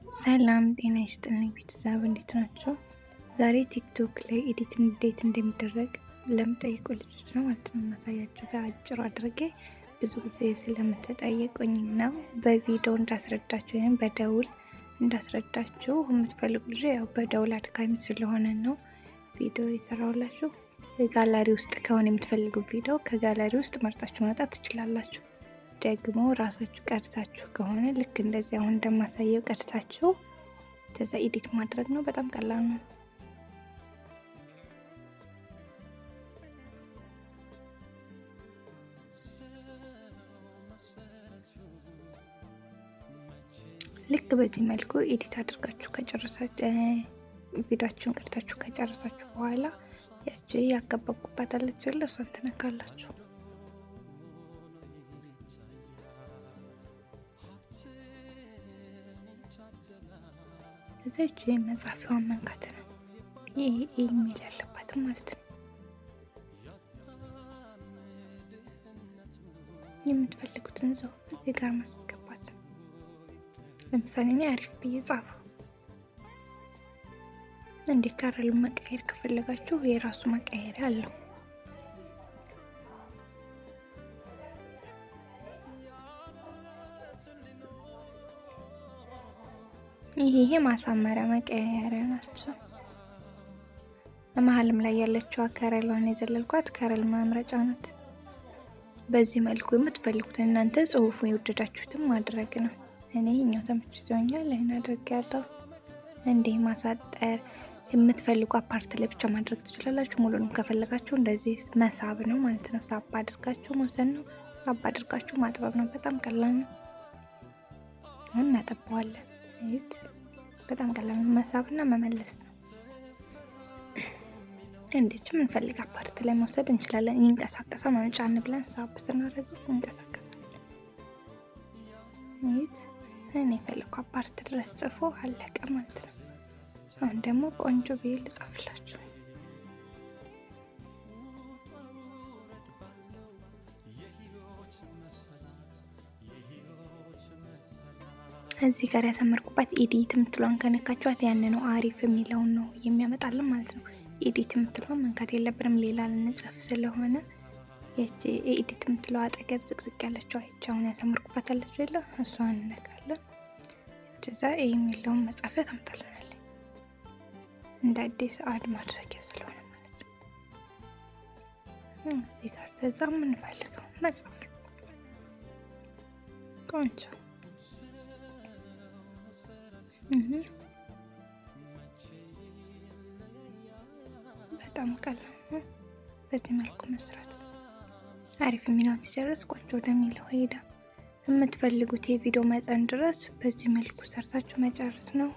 ሰላም ጤና ይስጥልኝ ቤተሰብ እንዴት ናቸው? ዛሬ ቲክቶክ ላይ ኤዲት እንዴት እንደሚደረግ ለምጠይቁ ልጆች ነው ማለት ነው ማሳያችሁ በአጭሩ አድርጌ። ብዙ ጊዜ ስለምትጠይቁኝ ነው በቪዲዮ እንዳስረዳችሁ ወይም በደውል እንዳስረዳችሁ የምትፈልጉ ልጅ ያው በደውል አድካሚ ስለሆነ ነው ቪዲዮ የሰራሁላችሁ። ጋላሪ ውስጥ ከሆነ የምትፈልጉ ቪዲዮ ከጋላሪ ውስጥ መርጣችሁ ማውጣት ትችላላችሁ። ደግሞ ራሳችሁ ቀርጻችሁ ከሆነ ልክ እንደዚህ አሁን እንደማሳየው ቀርጻችሁ ከዛ ኤዲት ማድረግ ነው። በጣም ቀላል ነው። ልክ በዚህ መልኩ ኤዲት አድርጋችሁ ከጨረሳችሁ ቪዲዮአችሁን ቀርጻችሁ ከጨረሳችሁ በኋላ ያቺ ያከበብኩባታለች እሷን ትነካላችሁ። እዚች መጻፊያውን መንካት ነው። ይሄ ኢሜል ያለባት ማለት ነው። የምትፈልጉትን ጽሁፍ እዚህ ጋር ማስገባት ነው። ለምሳሌ እኔ አሪፍ ብዬ ጻፉ። እንዴ ካራሉ መቀየር ከፈለጋችሁ የራሱ መቀየር አለው። ይሄ ማሳመሪያ መቀየሪያ ናቸው። መሀልም ላይ ያለችው ከረሏን የዘለልኳት ከረል ማምረጫ ናት። በዚህ መልኩ የምትፈልጉት እናንተ ጽሁፉ የወደዳችሁትን ማድረግ ነው። እኔ ይሄኛው ተመችቶኛል ይሄን አድርጌያለሁ። እንዴ ማሳጠር የምትፈልጉ አፓርት ላይ ብቻ ማድረግ ትችላላችሁ። ሙሉንም ከፈለጋችሁ እንደዚህ መሳብ ነው ማለት ነው። ሳብ አድርጋችሁ መውሰድ ነው። ሳብ አድርጋችሁ ማጥበብ ነው። በጣም ቀላል ነው። አሁን እናጠባዋለን። በጣም ቀላል ነው። መሳብና መመለስ ነው። እንዴት የምንፈልግ አፓርት ላይ መውሰድ እንችላለን። ይንቀሳቀሳል ማለት ጫን ብለን ሳብ ስናደርግ ይንቀሳቀሳል። እኔ የፈለኩ አፓርት ድረስ ጽፎ አለቀ ማለት ነው። አሁን ደግሞ ቆንጆ ብዬ ልጻፍላችሁ። እዚህ ጋር ያሰመርኩባት ኤዲት የምትለውን ከነካችኋት ያን ነው አሪፍ የሚለውን ነው የሚያመጣልን ማለት ነው። ኤዲት የምትለውን መንካት የለብንም ሌላ ልንጽፍ ስለሆነ እቺ ኤዲት የምትለው አጠገብ ዝቅዝቅ ያለችው አይቻውን ያሰመርኩባት አለች አይደል? እሷን እንነካለን። እዛ የሚለውን መጻፊያ ታምጣልናለች። እንደ አዲስ አድ ማድረጊያ ስለሆነ ማለት ነው። እዚህ ጋር ተዛ የምንፈልገው መጻፍ ቆንጆ በጣም ቀላል ነው። በዚህ መልኩ መስራት አሪፍ የሚለውን ሲጨርስ ቆንጆ ወደሚለው ሄዳ የምትፈልጉት የቪዲዮ መጠን ድረስ በዚህ መልኩ ሰርታችሁ መጨረስ ነው።